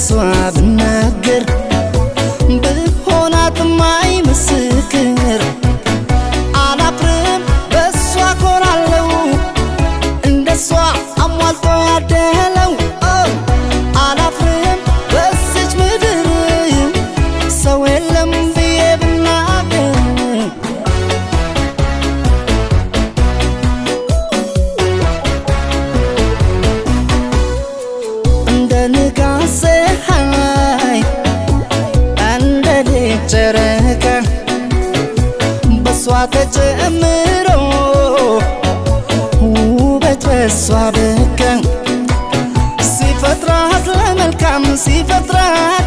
ስለሷ ብናገር ብሆናት ማይምስክር አላፍርም በሷ ኮራለው እንደሷ አሟልቶ ያደለው አላፍርም በዚች ምድር ሰው የለም ብዬ ብናገር እንደ ንጋት ፀሐይ እንደ ሌት ጨረቃ በሷ ተጨምሮ ውበት በሷ በቃ ሲፈጥራት ለመልካም ሲፈጥራት